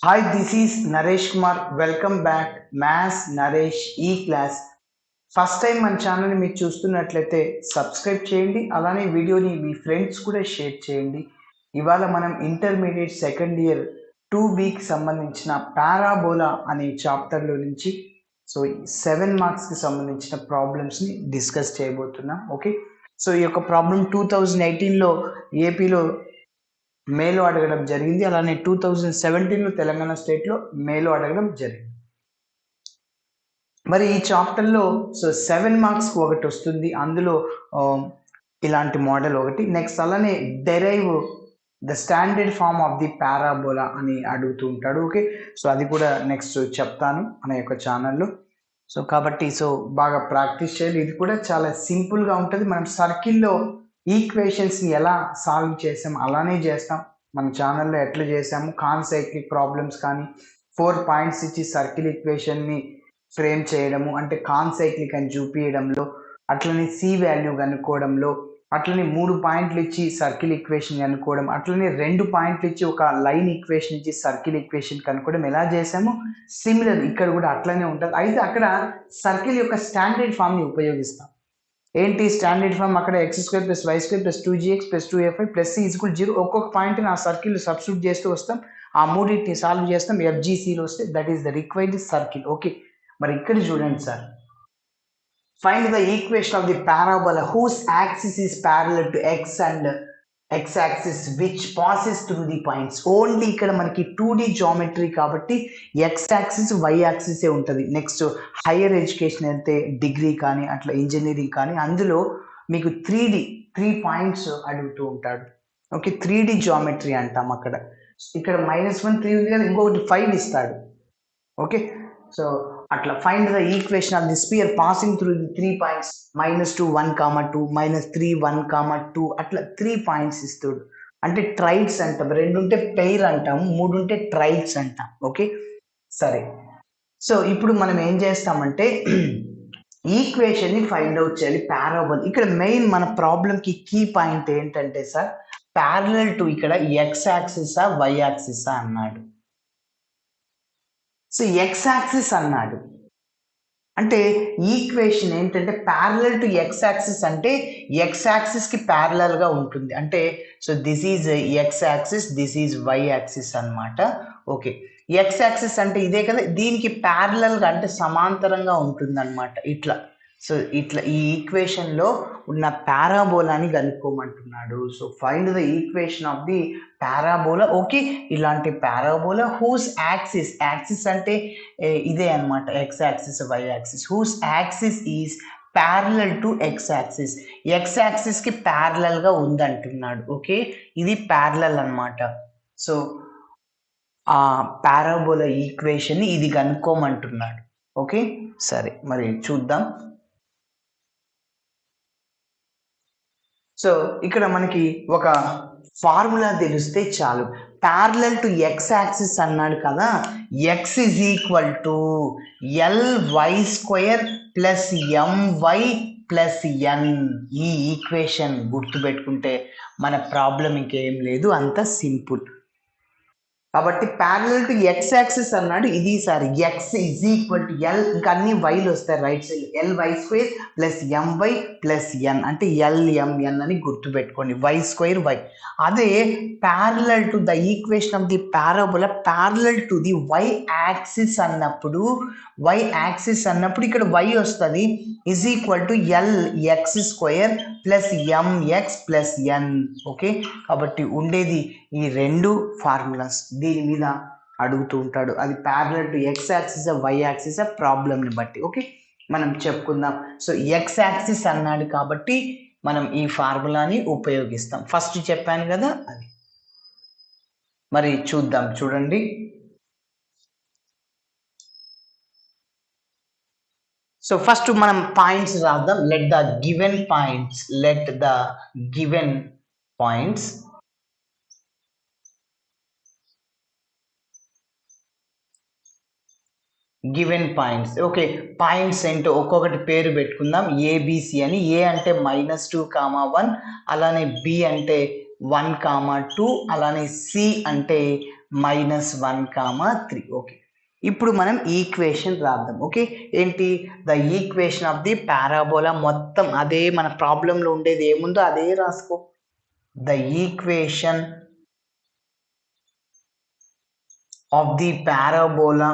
Hi, this is Naresh Kumar. Welcome back, Maths Naresh E-Class. First time మన ఛానల్ని మీరు చూస్తున్నట్లయితే సబ్స్క్రైబ్ చేయండి, అలానే వీడియోని మీ ఫ్రెండ్స్ కూడా షేర్ చేయండి. ఇవాళ మనం ఇంటర్మీడియట్ సెకండ్ ఇయర్ 2Bకి సంబంధించిన పారాబోలా అనే చాప్టర్లో నుంచి 7 మార్క్స్కి సంబంధించిన ప్రాబ్లమ్స్ని డిస్కస్ చేయబోతున్నాం. ఓకే, సో ఈ యొక్క ప్రాబ్లం 2018లో ఏపీలో మేలో అడగడం జరిగింది, అలానే 2017లో తెలంగాణ స్టేట్లో మేలో అడగడం జరిగింది. మరి ఈ చాప్టర్లో 7 మార్క్స్కి ఒకటి వస్తుంది, అందులో ఇలాంటి మోడల్ ఒకటి. నెక్స్ట్ అలానే derive the standard form of the parabola అని అడుగుతూ ఉంటాడు. ఓకే, సో అది కూడా నెక్స్ట్ చెప్తాను మన యొక్క ఛానల్లో. కాబట్టి బాగా ప్రాక్టీస్ చేయాలి. ఇది కూడా చాలా సింపుల్గా ఉంటుంది. మనం సర్కిల్లో ఈక్వేషన్స్ని ఎలా సాల్వ్ చేసాం అలానే చేస్తాం. మన ఛానల్లో ఎట్లా చేసాము, కాన్సైక్లిక్ ప్రాబ్లమ్స్ కానీ 4 పాయింట్స్ ఇచ్చి సర్కిల్ ఈక్వేషన్ని ఫ్రేమ్ చేయడము, అంటే కాన్సైక్లిక్ అని చూపించడంలో, అట్లనే సి వాల్యూ కనుక్కోవడంలో, అట్లనే 3 పాయింట్లు ఇచ్చి సర్కిల్ ఈక్వేషన్ కనుక్కోవడం, అట్లనే 2 పాయింట్లు ఇచ్చి ఒక లైన్ ఈక్వేషన్ ఇచ్చి సర్కిల్ ఈక్వేషన్ కనుక్కోవడం ఎలా చేసామో సిమిలర్ ఇక్కడ కూడా అట్లనే ఉంటుంది. అయితే అక్కడ సర్కిల్ యొక్క స్టాండర్డ్ ఫామ్ని ఉపయోగిస్తాం. ఏంటి స్టాండర్డ్ ఫామ్? అక్కడ x² + y² + 2gx + 2fy + c = 0. ఒక్కొక్క పాయింట్ని ఆ సర్కిల్ సబ్స్టిట్యూట్ చేస్తూ వస్తాం, ఆ మూడింటిని సాల్వ్ చేస్తాం, FGCలో వస్తే that is the required circle. Okay, మరి ఇక్కడ చూడండి sir, find the equation of the parabola whose axis is parallel to x and x axis which passes through the points. Only ఇక్కడ మనకి 2D జామెట్రీ కాబట్టి x axis y యాక్సిసే ఉంటుంది. Next higher education అయితే degree కానీ అట్లా engineering కానీ అందులో మీకు 3 పాయింట్స్ అడుగుతూ ఉంటాడు. ఓకే, 3D జామెట్రీ అంటాం అక్కడ. ఇక్కడ -1 3 ఉంది కదా, ఇంకొకటి 5 ఇస్తాడు. ఓకే, సో అట్లా find the equation of the spear passing through the 3 points -2 1, 2 -3 1, 2 అట్లా 3 పాయింట్స్ ఇస్తాడు. అంటే ట్రైడ్స్ అంటాం. 2 ఉంటే పెయిర్ అంటాం, 3 ఉంటే ట్రైడ్స్ అంటాం. ఓకే, సరే. సో ఇప్పుడు మనం ఏం చేస్తామంటే ఈక్వేషన్ని ఫైండ్ అవుట్ చేయాలి పారాబోలా. ఇక్కడ మెయిన్ మన ప్రాబ్లంకి కీ పాయింట్ ఏంటంటే సార్, ప్యారలల్ టు ఇక్కడ x యాక్సిసా y యాక్సిసా అన్నాడు. సో x యాక్సిస్ అన్నాడు అంటే ఈక్వేషన్ ఏంటంటే ప్యారలల్ టు x యాక్సిస్ అంటే x యాక్సిస్కి ప్యారలల్గా ఉంటుంది. అంటే this is x axis, this is y axis అన్నమాట. ఓకే, x యాక్సిస్ అంటే ఇదే కదా, దీనికి ప్యారలల్గా అంటే సమాంతరంగా ఉంటుంది అన్నమాట. ఇట్లా ఈ ఈక్వేషన్లో ఉన్న పారాబోలాని కనుక్కోమంటున్నాడు. Find the equation of the parabola. Okay, ఇలాంటి పారాబోలా హూస్ యాక్సిస్ అంటే ఇదే అనమాట, x axis y axis. Whose axis is parallel to x axis, x యాక్సిస్కి ప్యారలల్గా ఉందంటున్నాడు. ఓకే, ఇది ప్యారలల్ అనమాట. సో ఆ పారాబోలా ఈక్వేషన్ని ఇది కనుక్కోమంటున్నాడు. ఓకే, సరే మరి చూద్దాం. ఇక్కడ మనకి ఒక ఫార్ములా తెలిస్తే చాలు. ప్యారలల్ టు x యాక్సిస్ అన్నాడు కదా, x is equal to Ly² + my + n. ఈ ఈక్వేషన్ గుర్తుపెట్టుకుంటే మన ప్రాబ్లం ఇంకేం లేదు, అంత సింపుల్. కాబట్టి ప్యారలల్ టు x యాక్సిస్ అన్నాడు, ఇది sir x is equal to L, ఇంకా అన్ని వైలు వస్తాయి right side, Ly² + my + n అంటే LMN అని గుర్తుపెట్టుకోండి, y². అదే parallel to the equation of the parabola parallel to the y axis అన్నప్పుడు ఇక్కడ y వస్తుంది, is equal to Lx² + mx + n. Okay, కాబట్టి ఉండేది ఈ 2 ఫార్ములాస్. దీని మీద అడుగుతూ ఉంటాడు, అది parallel to x axis y axis ప్రాబ్లమ్ని బట్టి. ఓకే, మనం చెప్పుకుందాం. x యాక్సిస్ అన్నాడు కాబట్టి మనం ఈ ఫార్ములాని ఉపయోగిస్తాం. ఫస్ట్ చెప్పాను కదా అది. మరి చూద్దాం, చూడండి. ఫస్ట్ మనం పాయింట్స్ రాద్దాం. Let the given points okay, points ఏంటో ఒక్కొక్కటి పేరు పెట్టుకుందాం. ABC అని. A అంటే -2, 1, అలానే B అంటే 1, 2, అలానే C అంటే -1, 3. ఓకే, ఇప్పుడు మనం ఈక్వేషన్ రాద్దాం. ఓకే, ఏంటి the equation of the parabola, మొత్తం అదే మన ప్రాబ్లంలో ఉండేది ఏముందో అదే రాసుకో. The equation of the parabola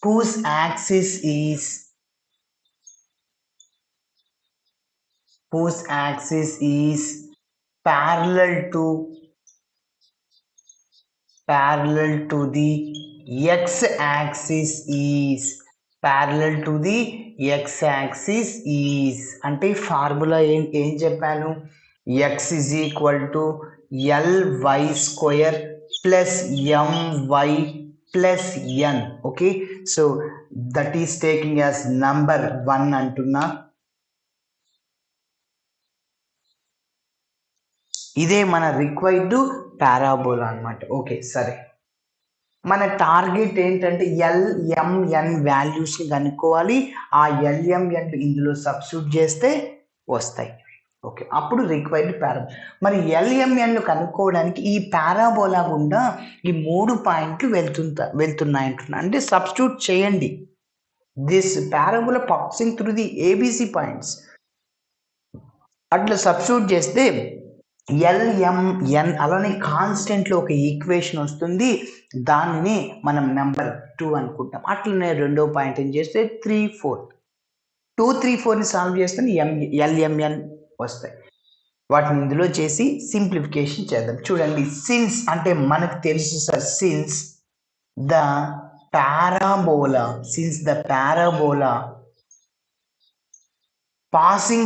whose axis is parallel to the x-axis is అంటే ఫార్ములా ఏం చెప్పాను, x is equal to ly square plus my plus n. Okay, so that is taking as number 1 అంటున్నా. ఇదే మన required parabola అన్నమాట. Okay, సరే, మన target ఏంటంటే LMN వాల్యూస్ని కనుక్కోవాలి. ఆ LMN ఇందులో సబ్స్టిట్యూట్ చేస్తే వస్తాయి. ఓకే, అప్పుడు రిక్వైర్డ్ పారాబోలా. మరి LMN కనుక్కోవడానికి ఈ పారాబోలా గుండా ఈ 3 పాయింట్లు వెళ్తున్నాయి అంటున్నా, అంటే సబ్స్టిట్యూట్ చేయండి. This parabola passing through the ABC points, అట్లా సబ్స్టిట్యూట్ చేస్తే LMN అలానే కాన్స్టెంట్లో ఒక ఈక్వేషన్ వస్తుంది, దానిని మనం నెంబర్ 2 అనుకుంటాం. అట్లనే రెండో పాయింట్ ఏం చేస్తే 3, 4, 2, 3, 4ని సాల్వ్ చేస్తే LMN వస్తాయి. వాటిని ఇందులో చేసి సింప్లిఫికేషన్ చేద్దాం. చూడండి, సిన్స్ అంటే మనకు తెలుసు sir, since the parabola passing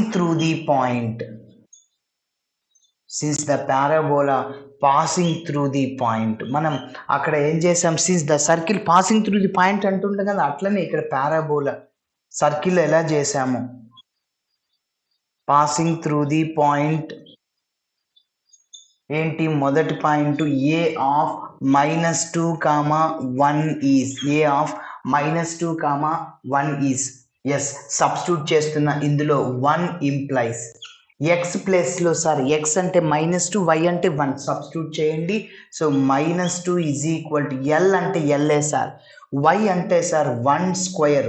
through the point, మనం అక్కడ ఏం చేసాం, since the circle passing through the point అంటుండే కదా, అట్లనే ఇక్కడ పారాబోలా సర్కిల్ ఎలా చేసాము, పాసింగ్ త్రూ ది పాయింట్ ఏంటి, మొదటి point A of -2, 1 is, yes substitute చేస్తున్న, ఇందులో 1 ఇంప్లైస్ x ప్లేస్లో సార్, x అంటే -2, y అంటే 1 సబ్స్టిట్యూట్ చేయండి. So -2 is equal to L అంటే Lఏ సార్, y అంటే సార్ 1 స్క్వేర్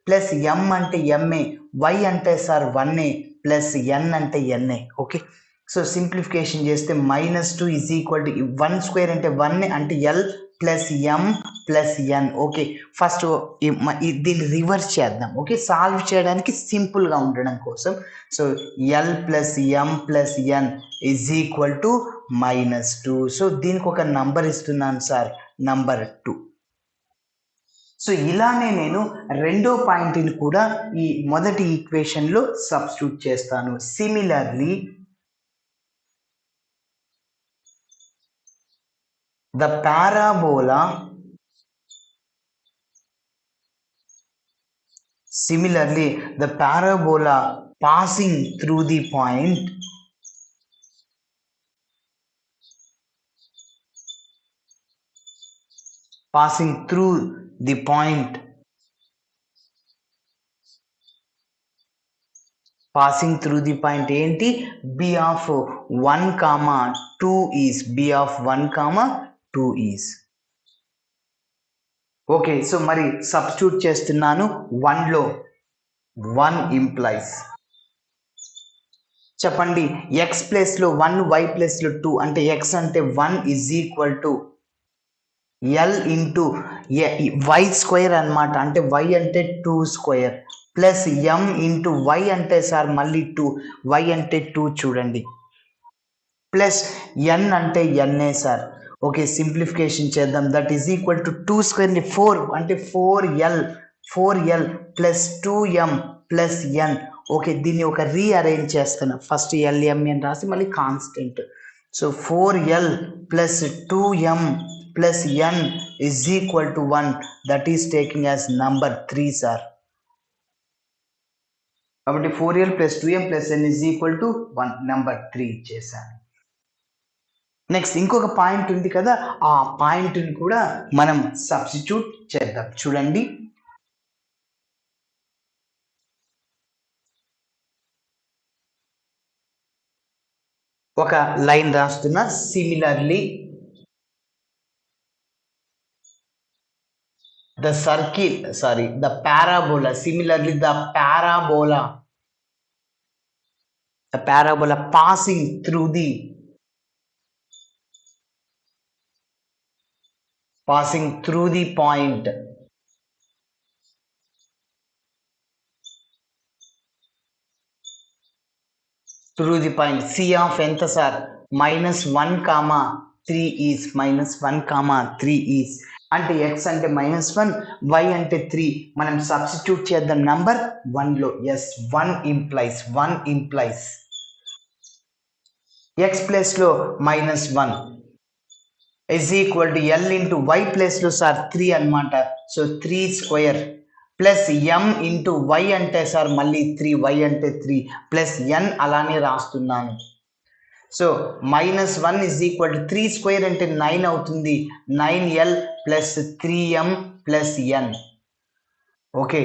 ప్లస్ m అంటే ma, y అంటే సార్ 1a ప్లస్ n అంటే na. ఓకే, సో సింప్లిఫికేషన్ చేస్తే -2 ఈజ్ ఈక్వల్ టు 1 స్క్వేర్ అంటే 1 అంటే L plus m plus n. Okay, first దీన్ని రివర్స్ చేద్దాం. ఓకే, సాల్వ్ చేయడానికి సింపుల్గా ఉండడం కోసం. So L plus m plus n is equal to -2. So దీనికి ఒక నంబర్ ఇస్తున్నాను సార్, నంబర్ 2. సో ఇలానే నేను రెండో పాయింట్ని కూడా ఈ మొదటి ఈక్వేషన్లో సబ్స్టిట్యూట్ చేస్తాను. Similarly the parabola passing through the point ఏంటి, B of 1, 2 is, okay, so మరి సబ్స్టిట్యూట్ చేస్తున్నాను. 1లో 1 ఇంప్లైస్, చెప్పండి, x ప్లేస్లో 1, y ప్లేస్లో 2, అంటే x అంటే 1 is equal to L into y square అనమాట, అంటే y అంటే 2 square plus m into y అంటే సార్ మళ్ళీ 2, y అంటే 2 చూడండి, ప్లస్ n అంటే na సార్. ఓకే, సింప్లిఫికేషన్ చేద్దాం. దట్ ఈజ్ ఈక్వల్ టు 2 స్క్వేర్ని 4 అంటే 4l plus 2m plus n. Okay, దీన్ని ఒక రీఅరేంజ్ చేస్తాను. ఫస్ట్ LMN రాసి మళ్ళీ constant. So 4l plus 2m plus n is equal to 1. That is taking as number 3 sir. కాబట్టి 4l plus 2m plus n is equal to 1, number 3 ఇచ్చేసాను. Next ఇంకొక point ఉంది కదా, ఆ పాయింట్ని కూడా మనం సబ్స్టిట్యూట్ చేద్దాం. చూడండి, ఒక లైన్ రాస్తున్నా. Similarly the parabola passing through the point C of ఎంత సార్ -1, 3 is -1, 3 is అంటే x అంటే -1, y అంటే 3. మనం సబ్స్టిట్యూట్ చేద్దాం నంబర్ 1లో. ఎస్ 1 implies x ప్లేస్లో -1 is equal to L into y ప్లేస్లో సార్ 3 అనమాట. So 3 square plus m into y అంటే సార్ మళ్ళీ 3, y అంటే 3 ప్లస్ n అలానే రాస్తున్నాను. So -1 is equal to 3 square అంటే 9 అవుతుంది. 9l plus 3m plus n. Okay,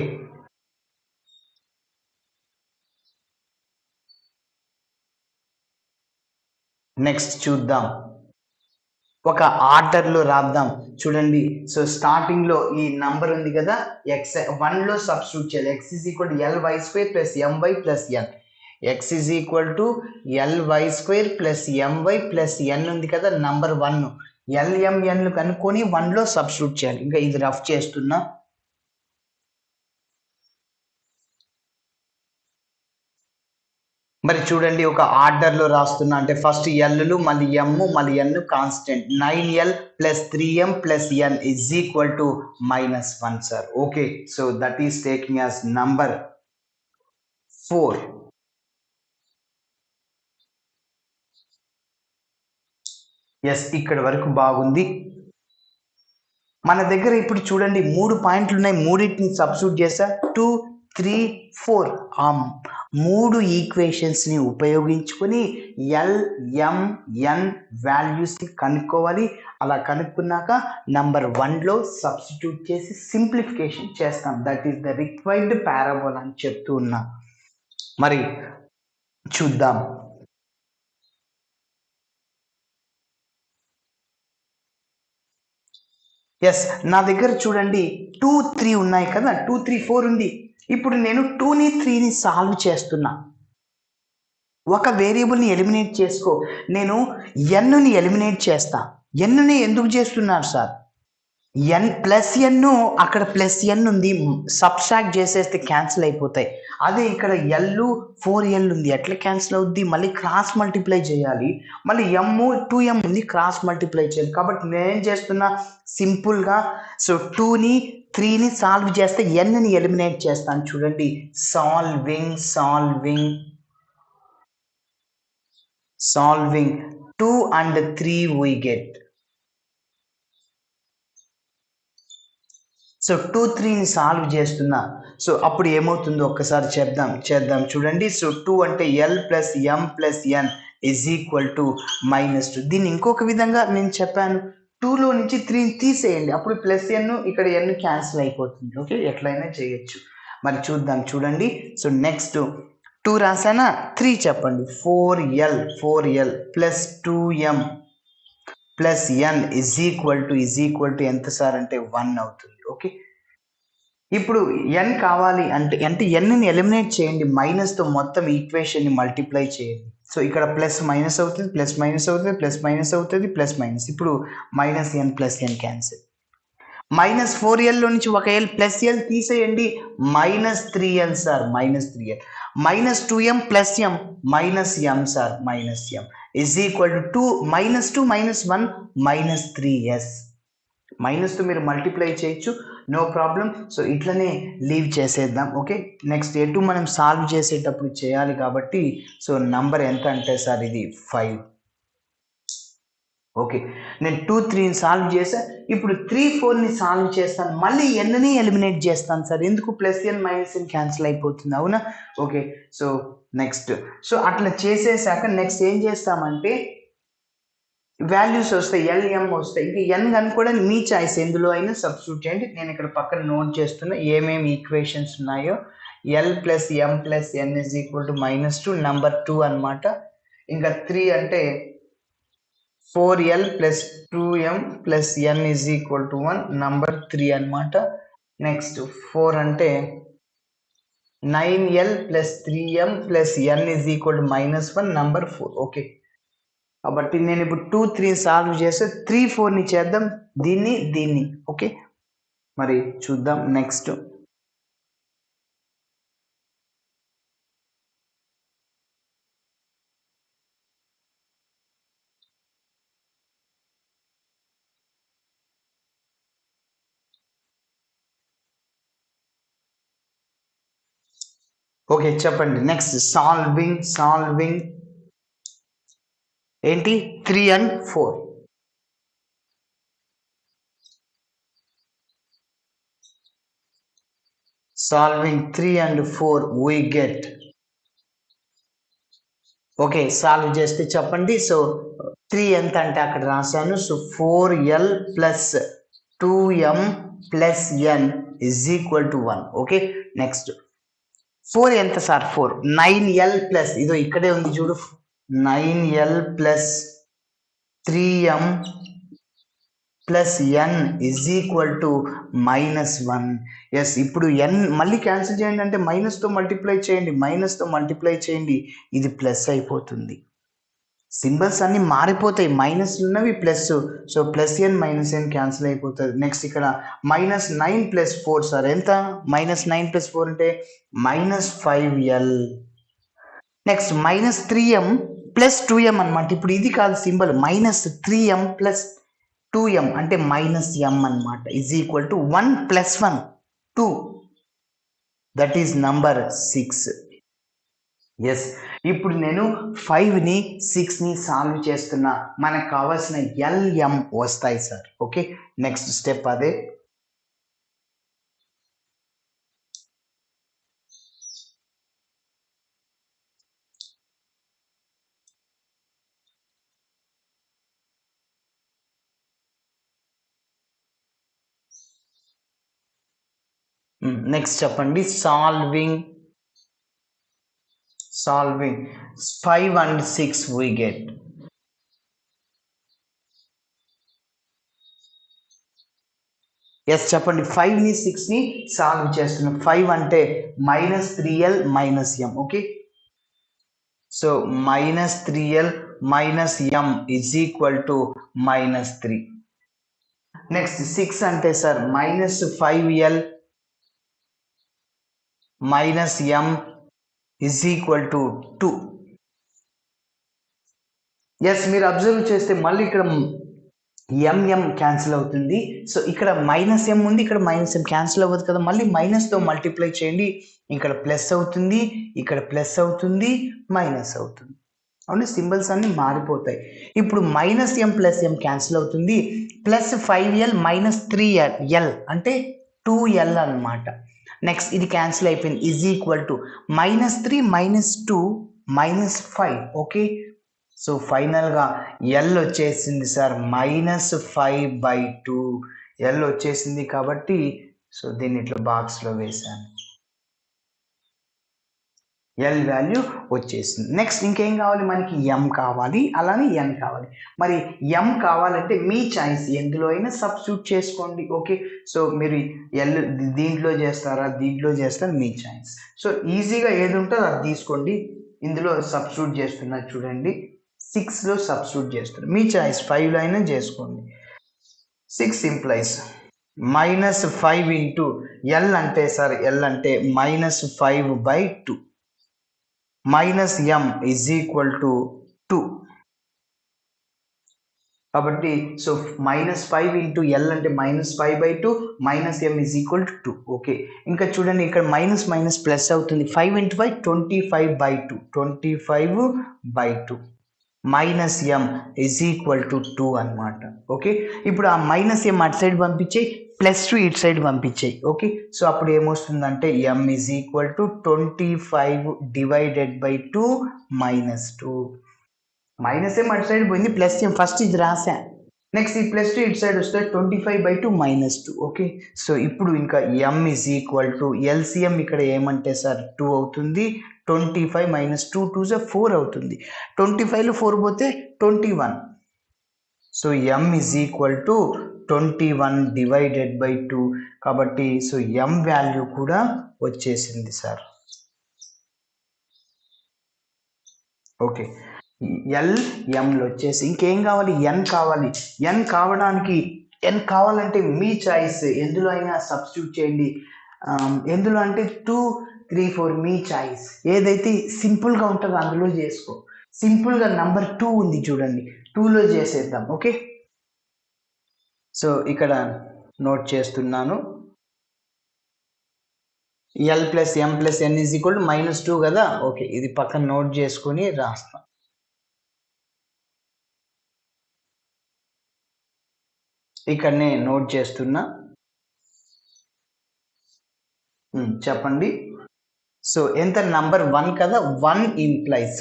next చూద్దాం. ఒక ఆర్డర్లో రాద్దాం చూడండి. సో స్టార్టింగ్లో ఈ నంబర్ ఉంది కదా, x 1లో సబ్స్టిట్యూట్ చేయాలి. x is equal to ly square plus my plus n. x is equal to ly square plus my plus n ఉంది కదా నంబర్ 1. lmnలు కనుక్కొని 1లో సబ్స్టిట్యూట్ చేయాలి. ఇంకా ఇది రఫ్ చేస్తున్నా. మరి చూడండి ఒక ఆర్డర్లో రాస్తున్నా. అంటే ఫస్ట్ ఎల్లు మళ్ళీ m మళ్ళీ n constant. 9l plus 3m plus n is equal to -1 sir. Okay, so that is taking as number 4. Yes, ఇక్కడ వరకు బాగుంది. మన దగ్గర ఇప్పుడు చూడండి 3 పాయింట్లు ఉన్నాయి. మూడింటిని సబ్స్టిట్యూట్ చేసా. 2, 3, 4 ఆ 3 ఈక్వేషన్స్ని ఉపయోగించుకొని L, M, N వాల్యూస్ని కనుక్కోవాలి. అలా కనుక్కున్నాక నంబర్ 1లో సబ్స్టిట్యూట్ చేసి సింప్లిఫికేషన్ చేస్తాం. That is the required parabola అని చెప్తూ ఉన్నా. మరి చూద్దాం. ఎస్, నా దగ్గర చూడండి 2, 3 ఉన్నాయి కదా, 2, 3, 4 ఉంది. ఇప్పుడు నేను 2ని 3ని సాల్వ్ చేస్తున్నా. ఒక వేరియబుల్ని ఎలిమినేట్ చేసుకో. నేను ఎన్ని ఎలిమినేట్ చేస్తా. ఎన్ని ఎందుకు చేస్తున్నారు సార్? n ప్లస్ n అక్కడ ప్లస్ n ఉంది, సబ్స్ట్రాక్ట్ చేసేస్తే క్యాన్సిల్ అయిపోతాయి. అదే ఇక్కడ L 4l ఉంది, ఎట్లా క్యాన్సిల్ అవుద్ది? మళ్ళీ క్రాస్ మల్టిప్లై చేయాలి. మళ్ళీ m 2m ఉంది, క్రాస్ మల్టిప్లై చేయాలి. కాబట్టి నేనేం చేస్తున్నా సింపుల్గా. సో 2ని 3ని సాల్వ్ చేస్తే nని ఎలిమినేట్ చేస్తాను. చూడండి, solving 2 and 3 we get. So 2, 3ని సాల్వ్ చేస్తున్నా. సో అప్పుడు ఏమవుతుందో ఒక్కసారి చేద్దాం చూడండి. సో 2 అంటే L plus M plus N is equal to -2. దీన్ని ఇంకొక విధంగా నేను చెప్పాను, 2లో నుంచి 3ని తీసేయండి, అప్పుడు ప్లస్ n ఇక్కడ n క్యాన్సిల్ అయిపోతుంది. ఓకే, ఎట్లయినా చేయొచ్చు. మరి చూద్దాం చూడండి. సో నెక్స్ట్ 2 రాసానా, 3 చెప్పండి. 4l plus 2m plus n is equal to ఎంత సార్ అంటే 1 అవుతుంది. ఓకే, ఇప్పుడు n కావాలి అంటే nని ఎలిమినేట్ చేయండి. మైనస్తో మొత్తం ఈక్వేషన్ని మల్టిప్లై చేయండి. సో ఇక్కడ ప్లస్ మైనస్ అవుతుంది, ప్లస్ మైనస్ అవుతుంది, ప్లస్ మైనస్ అవుతుంది, ప్లస్ మైనస్. ఇప్పుడు -n plus n cancel. -4l నుంచి ఒక l ప్లస్ l తీసేయండి, -3l sir, -3l. -2m plus m -m sir, -m is equal to -2 -1 -3s. మైనస్తో మీరు మల్టిప్లై చేయొచ్చు, నో ప్రాబ్లం. సో ఇట్లనే leave చేసేద్దాం. ఓకే, నెక్స్ట్ ఎటు మనం సాల్వ్ చేసేటప్పుడు చేయాలి కాబట్టి, సో నంబర్ ఎంత అంటే సార్ ఇది 5. ఓకే, నేను 2, 3ని సాల్వ్ చేసా. ఇప్పుడు 3, 4ని సాల్వ్ చేస్తాను. మళ్ళీ nని ఎలిమినేట్ చేస్తాను సార్. ఎందుకు? Plus n minus n cancel అయిపోతుంది, అవునా? ఓకే, సో నెక్స్ట్ సో అట్లా చేసేసాక నెక్స్ట్ ఏం చేస్తామంటే వాల్యూస్ వస్తాయి, LM వస్తాయి. ఇంకా n కనుక్కోవడానికి మీ చాయిస్, ఎందులో అయినా సబ్స్టిట్యూట్ చేయండి. నేను ఇక్కడ పక్కన నోట్ చేస్తున్నా ఏమేమి ఈక్వేషన్స్ ఉన్నాయో. L plus M plus N is equal to -2 number 2 అనమాట. ఇంకా 3 అంటే 4L plus 2M plus N is equal to 1 number 3 అనమాట. నెక్స్ట్ 4 అంటే 9L plus 3M plus N is equal to -1 number 4. Okay, కాబట్టి నేను ఇప్పుడు 2, 3 సాల్వ్ చేస్తే 3, 4ని చేద్దాం, దీన్ని. ఓకే, మరి చూద్దాం నెక్స్ట్. ఓకే, చెప్పండి నెక్స్ట్. సాల్వింగ్ ఏంటి 3 and 4. Solving 3 and 4 we get. Okay, solve చేస్తే చెప్పండి. సో 3 ఎంత అంటే అక్కడ రాశాను. So 4L plus 2M plus N is equal to 1. Okay, next 4 ఎంత సార్? 4. 9L ప్లస్ ఇదో ఇక్కడే ఉంది చూడు, 9L plus 3M plus N is equal to -1. Yes, ఇప్పుడు N మళ్ళీ క్యాన్సిల్ చేయండి అంటే మైనస్తో మల్టిప్లై చేయండి, ఇది ప్లస్ అయిపోతుంది. సింబల్స్ అన్ని మారిపోతాయి, మైనస్లు ఉన్నవి plus. So plus N -N cancel అయిపోతుంది. నెక్స్ట్ ఇక్కడ -9 ప్లస్ 4 సార్ ఎంత? -9 ప్లస్ 4 అంటే -5L. Next -3M plus 2M అనమాట. ఇప్పుడు ఇది కాదు సింబల్, -3M ప్లస్ 2M అంటే -M అనమాట, is equal to 1 plus 1 2, that is number 6. Yes, ఇప్పుడు నేను 5ని 6ని సాల్వ్ చేస్తున్నా, మనకు కావాల్సిన LM వస్తాయి సార్. ఓకే, నెక్స్ట్ స్టెప్ అదే. నెక్స్ట్ చెప్పండి. Solving 5 and 6 we get. Yes, చెప్పండి. 5ని 6ని సాల్వ్ చేస్తున్నాం. 5 అంటే -3L -M. Okay, so -3L -M is equal to -3. Next 6 అంటే sir -5L -M is equal to 2. Yes, మీరు అబ్జర్వ్ చేస్తే మళ్ళీ ఇక్కడ MM క్యాన్సిల్ అవుతుంది. సో ఇక్కడ -M ఉంది, ఇక్కడ -M క్యాన్సిల్ అవ్వదు కదా, మళ్ళీ మైనస్తో మల్టిప్లై చేయండి, ఇక్కడ ప్లస్ అవుతుంది, ఇక్కడ ప్లస్ అవుతుంది, మైనస్ అవుతుంది. అవును, సింబల్స్ అన్ని మారిపోతాయి. ఇప్పుడు -M ప్లస్ M క్యాన్సిల్ అవుతుంది, ప్లస్ 5L -3L అంటే 2L అనమాట. నెక్స్ట్ ఇది క్యాన్సిల్ అయిపోయింది, is equal to -3 -2 -5. Okay, so ఫైనల్గా L వచ్చేసింది సార్ -5/2. L వచ్చేసింది కాబట్టి సో దీన్ని ఇట్లా బాక్స్లో వేసాను, L వాల్యూ వచ్చేసింది. నెక్స్ట్ ఇంకేం కావాలి మనకి? M కావాలి, అలానే N కావాలి. మరి M కావాలంటే మీ చాయిస్, ఎందులో అయినా సబ్స్టిట్యూట్ చేసుకోండి. ఓకే, సో మీరు L దీంట్లో చేస్తారా, దీంట్లో చేస్తారా, మీ చాయిస్. సో ఈజీగా ఏది ఉంటుందో అది తీసుకోండి. ఇందులో సబ్స్టిట్యూట్ చేస్తున్నారు చూడండి, 6లో సబ్స్టిట్యూట్ చేస్తారు, మీ చాయిస్. 5లో అయినా చేసుకోండి. 6 ఇంప్లైస్ -5 ఇంటూ L అంటే సార్, L అంటే -5/2 -M ఈజ్ ఈక్వల్ టు 2. కాబట్టి సో -5 ఇంటూ L అంటే -5/2 -M is equal to 2. Okay, ఇంకా చూడండి ఇక్కడ మైనస్ ప్లస్ అవుతుంది, 5 into 5 25/2 25/2 -M is equal to 2 అనమాట. ఓకే, ఇప్పుడు ఆ -M అటు సైడ్ పంపించే, +2 ఇటు సైడ్ పంపించాయి. ఓకే, సో అప్పుడు ఏమొస్తుందంటే M is equal to 25 divided by 2 -2. -M అటు సైడ్ పోయింది, +M ఫస్ట్ ఇది రాసా, నెక్స్ట్ ఈ ప్లస్ 2 ఇటు సైడ్ వస్తే 25/2 -2. ఓకే, సో ఇప్పుడు ఇంకా m is equal to LCM ఇక్కడ ఏమంటే సార్ 2 అవుతుంది. 25 - 2 2 4 అవుతుంది. 25లో 4 పోతే 21. So m is equal to 21/2. కాబట్టి సో m వాల్యూ కూడా వచ్చేసింది సార్. ఓకే, ఎల్ఎంలో వచ్చేసి ఇంకేం కావాలి, ఎన్ కావాలి. ఎన్ కావాలంటే మీ చాయిస్, ఎందులో అయినా సబ్స్టిట్యూట్ చేయండి. ఎందులో అంటే 2, 3, 4 మీ చాయిస్. ఏదైతే సింపుల్గా ఉంటుందో అందులో చేసుకో. సింపుల్గా నంబర్ 2 ఉంది చూడండి, 2లో చేసేద్దాం. ఓకే, సో ఇక్కడ నోట్ చేస్తున్నాను. L plus M plus N is equal to -2 కదా. ఓకే, ఇది పక్కన నోట్ చేసుకొని రాస్తాం. ఇక్కడనే నోట్ చేస్తున్నా. చెప్పండి. సో ఎంత, నంబర్ 1 కదా. 1 ఇంప్లైస్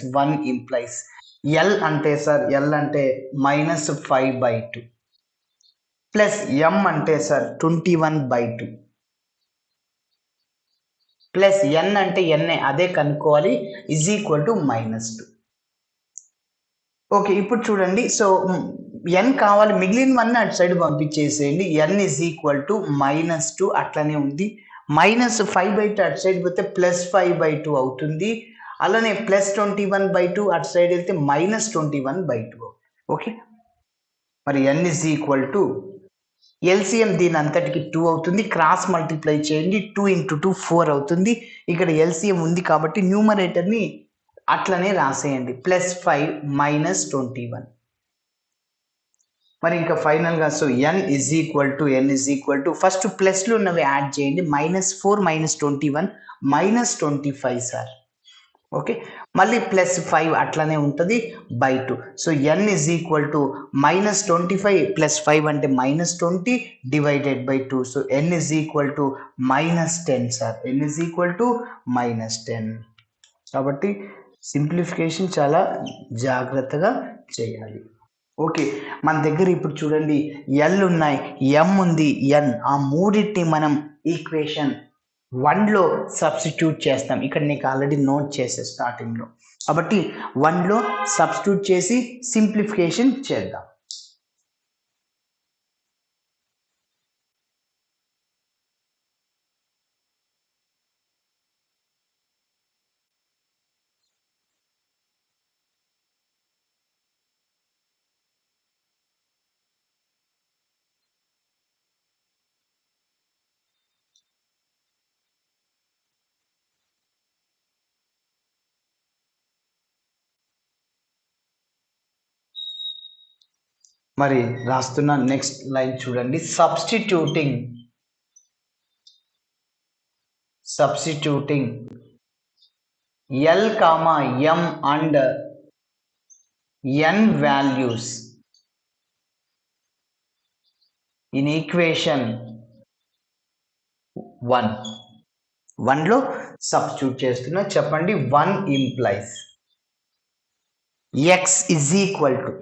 ఎల్ అంటే సార్, ఎల్ అంటే -5/2 ప్లస్ ఎం అంటే సార్ 21/2 ప్లస్ ఎన్ అంటే ఎన్ఏ అదే కనుక్కోవాలి, ఈజ్ ఈక్వల్ టు -2. ఓకే, ఇప్పుడు చూడండి. సో ఎన్ కావాలి, మిగిలినవన్నీ అటు సైడ్ పంపించేసేయండి. ఎన్ ఈజ్ ఈక్వల్ టు -2 అట్లనే ఉంది. -5/2 అటు సైడ్ పోతే +5/2 అవుతుంది. అలానే +21/2 అటు సైడ్ వెళ్తే -21/2. ఓకే, మరి ఎన్ ఈజ్ ఈక్వల్ టు ఎల్సిఎం దీని అంతటికి 2 అవుతుంది. క్రాస్ మల్టిప్లై చేయండి, 2 × 2 4 అవుతుంది. ఇక్కడ ఎల్సిఎం ఉంది కాబట్టి న్యూమరేటర్ని అట్లనే రాసేయండి, +5 - 21. మరి ఇంకా ఫైనల్గా so N is equal to first ప్లస్లు ఉన్నవి యాడ్ చేయండి. -4 - 21 -25 సార్. ఓకే, మళ్ళీ +5 అట్లనే ఉంటుంది /2. So N is equal to -25 + 5 అంటే -20 /2. So N is equal to -10 sir. N is equal to -10. కాబట్టి సింప్లిఫికేషన్ చాలా జాగ్రత్తగా చేయాలి. ఓకే, మన దగ్గర ఇప్పుడు చూడండి ఎల్ ఉన్నాయి, ఎం ఉంది, ఎన్, ఆ మూడింటిని మనం ఈక్వేషన్ 1లో సబ్స్టిట్యూట్ చేస్తాం. ఇక్కడ నీకు ఆల్రెడీ నోట్ చేసే స్టార్టింగ్లో, కాబట్టి 1లో సబ్స్టిట్యూట్ చేసి సింప్లిఫికేషన్ చేద్దాం. మరి రాస్తున్న నెక్స్ట్ లైన్ చూడండి. Substituting L, M and N values in equation 1లో సబ్స్టిట్యూట్ చేస్తున్నా. చెప్పండి. 1 implies x is equal to,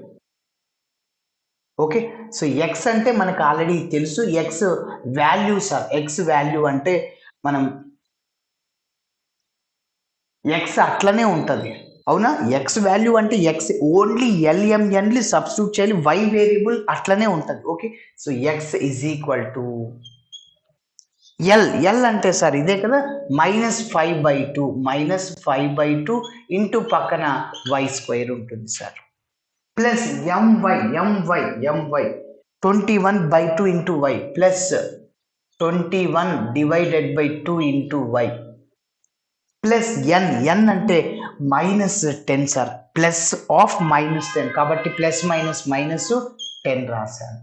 okay, so x అంటే మనకు ఆల్రెడీ తెలుసు, x value sir. x value అంటే మనం x అట్లనే ఉంటుంది, అవునా. x వాల్యూ అంటే x ఓన్లీ LMNలు సబ్స్టిట్యూట్ చేయాలి, y వేరియబుల్ అట్లనే ఉంటుంది. Okay, so x is equal to L అంటే సార్ ఇదే కదా, -5/2 ఇంటూ పక్కన y² ఉంటుంది sir, plus my 21/2 into y plus 21/2 into y plus n అంటే -10 సార్, ప్లస్ ఆఫ్ -10 కాబట్టి ప్లస్ మైనస్ 10 రాశాను.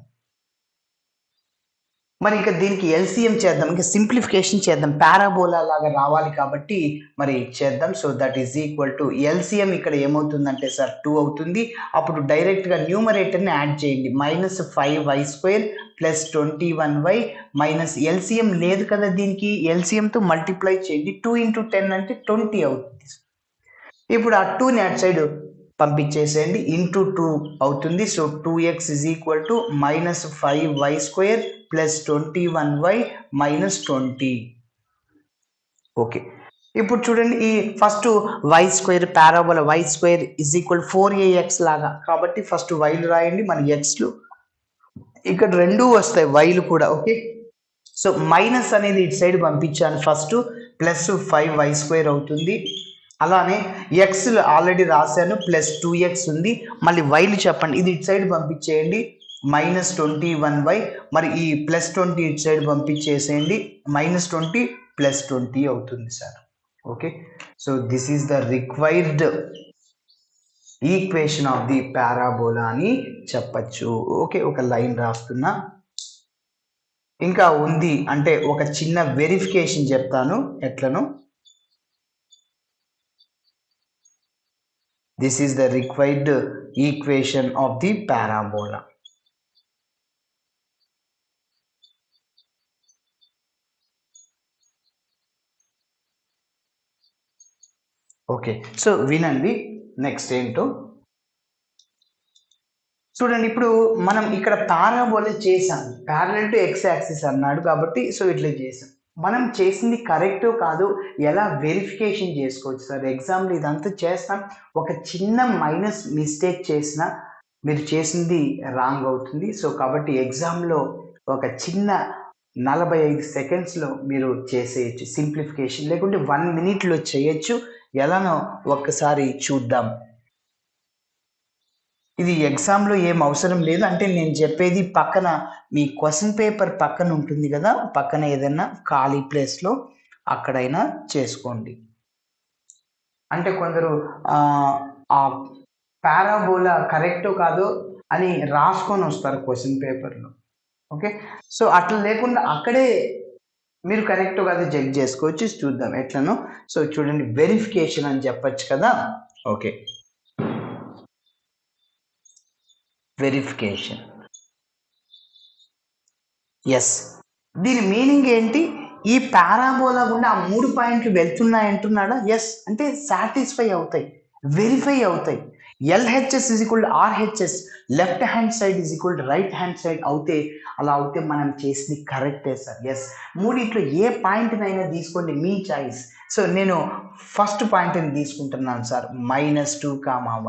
మరి ఇంకా దీనికి ఎల్సిఎం చేద్దాం, ఇంకా సింప్లిఫికేషన్ చేద్దాం, పారాబోలా లాగా రావాలి కాబట్టి మరి చేద్దాం. So that is equal to LCM ఇక్కడ ఏమవుతుందంటే సార్ 2 అవుతుంది. అప్పుడు డైరెక్ట్గా న్యూమరేటర్ని యాడ్ చేయండి, -5y² plus 21y minus LCM లేదు కదా, దీనికి ఎల్సిఎంతో మల్టిప్లై చేయండి, 2 × 10 అంటే 20 అవుతుంది. ఇప్పుడు ఆ 2ని అటు సైడ్ పంపించేసేయండి ఇంటూ 2 అవుతుంది. So 2x is equal to -5y² plus 21y minus 20. Okay, ఇప్పుడు చూడండి ఈ first y² parabola y² is equal 4ax లాగా, కాబట్టి ఫస్ట్ వైలు రాయండి. మన ఎక్స్లు ఇక్కడ రెండు వస్తాయి, వైలు కూడా. ఓకే, సో మైనస్ అనేది ఇటు సైడ్ పంపించాను ఫస్ట్, ప్లస్ 5y² అవుతుంది. అలానే ఎక్స్లు ఆల్రెడీ రాశాను, ప్లస్ 2x ఉంది. మళ్ళీ వైలు చెప్పండి, ఇది ఇటు సైడ్ పంపించేయండి, -21y. మరి ఈ ప్లస్ 20 ఇటు సైడ్ పంపించేసేయండి, -20 ప్లస్ 20 అవుతుంది sir. Okay, so this is the required equation of the parabola అని చెప్పచ్చు. ఓకే, ఒక లైన్ రాస్తున్నా. ఇంకా ఉంది అంటే ఒక చిన్న వెరిఫికేషన్ చెప్తాను ఎట్లను. This is the required equation of the parabola. Okay, so వినండి నెక్స్ట్ ఏంటో చూడండి. ఇప్పుడు మనం ఇక్కడ పారాబోలా చేసాం, ప్యారలల్ టు x యాక్సిస్ అన్నాడు కాబట్టి సో ఇట్లా చేసాం. మనం చేసింది కరెక్టో కాదు ఎలా వెరిఫికేషన్ చేసుకోవచ్చు సార్? ఎగ్జామ్లో ఇదంతా చేస్తాం, ఒక చిన్న మైనస్ మిస్టేక్ చేసినా మీరు చేసింది రాంగ్ అవుతుంది. సో కాబట్టి ఎగ్జామ్లో ఒక చిన్న 45 సెకండ్స్లో మీరు చేసేయచ్చు సింప్లిఫికేషన్, లేకుంటే 1 మినిట్లో చేయొచ్చు. ఎలానో ఒక్కసారి చూద్దాం. ఇది ఎగ్జామ్లో ఏం అవసరం లేదు, అంటే నేను చెప్పేది పక్కన మీ క్వశ్చన్ పేపర్ పక్కన ఉంటుంది కదా, పక్కన ఏదైనా ఖాళీ ప్లేస్లో అక్కడైనా చేసుకోండి. అంటే కొందరు ఆ పారాబోలా కరెక్టో కాదో అని రాసుకొని వస్తారు క్వశ్చన్ పేపర్లో. ఓకే, సో అట్లా లేకుండా అక్కడే మీరు కరెక్టో కాదో చెక్ చేసుకోవచ్చు. చూద్దాం ఎట్లనో. సో చూడండి, వెరిఫికేషన్ అని చెప్పచ్చు కదా. Okay, verification. ఎస్, దీని మీనింగ్ ఏంటి? ఈ పారాబోలా గుండా ఆ 3 పాయింట్లు వెళ్తున్నాయి అంటున్నాడా? ఎస్, అంటే సాటిస్ఫై అవుతాయి, వెరిఫై అవుతాయి. LHS is equal to RHS, left hand side is equal to right hand side అవుతే, అలా అవుతే మనం చేసింది కరెక్టే సార్. ఎస్, మూడిట్లో ఏ పాయింట్నైనా తీసుకోండి, మీ చాయిస్. సో నేను ఫస్ట్ పాయింట్ని తీసుకుంటున్నాను సార్, -2,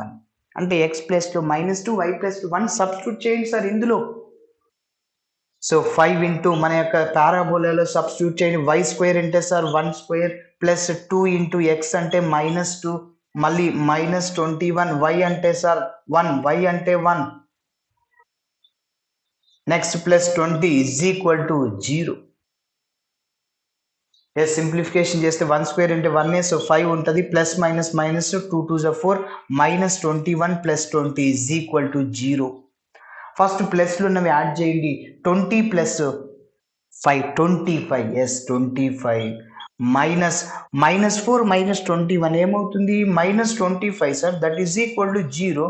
1. అంటే x ప్లేస్లో -2, y ప్లస్లో 1 సబ్స్టిట్యూట్ చేయండి సార్ ఇందులో. సో 5 ఇంటూ మన యొక్క పారాబోలాలో సబ్స్టిట్యూట్ చేయండి. y² అంటే సార్ 1² ప్లస్ 2 ఇంటూ x అంటే -2, మళ్ళీ -21. y అంటే సార్ 1, y అంటే 1. Next plus 20 is equal to 0. Yes, simplification చేస్తే 1² అంటే 1, సో 5 ఉంటుంది, plus minus minus 2 2 4, -21 plus 20 is equal to 0. First ప్లస్లు ఉన్నవి యాడ్ చేయండి, 20 ప్లస్ 5 25. ఎస్, 25 -4 -21 ఏమవుతుంది? -25 sir, that is equal to 0.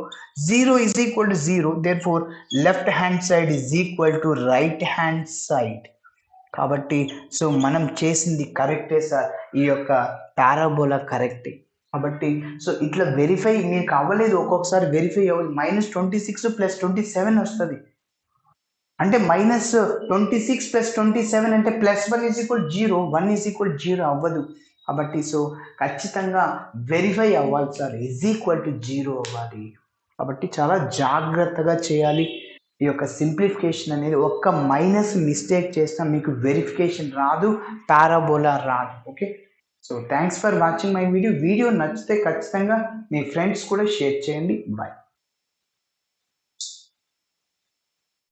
0 is equal to 0, therefore left hand side is equal to right hand side. కాబట్టి so మనం చేసింది కరెక్టే sir, ఈ యొక్క పారాబోలా కరెక్టే. కాబట్టి సో ఇట్లా వెరిఫై మీకు అవ్వలేదు, ఒక్కొక్కసారి వెరిఫై అవ్వదు. -26 ప్లస్ 27 వస్తుంది, అంటే -26 ప్లస్ 27 అంటే +1 ఈజ్ ఈక్వల్ 0, 1 ఈజ్ ఈక్వల్ 0 అవ్వదు. కాబట్టి సో ఖచ్చితంగా వెరిఫై అవ్వాలి సార్, ఈజ్ ఈక్వల్ టు 0 అవ్వాలి. కాబట్టి చాలా జాగ్రత్తగా చేయాలి. ఈ యొక్క సింప్లిఫికేషన్ అనేది ఒక్క మైనస్ మిస్టేక్ చేసినా మీకు వెరిఫికేషన్ రాదు, పారాబోలా రాదు. Okay, so thanks for watching my video. Video నచ్చితే ఖచ్చితంగా మీ ఫ్రెండ్స్ కూడా షేర్ చేయండి. బాయ్.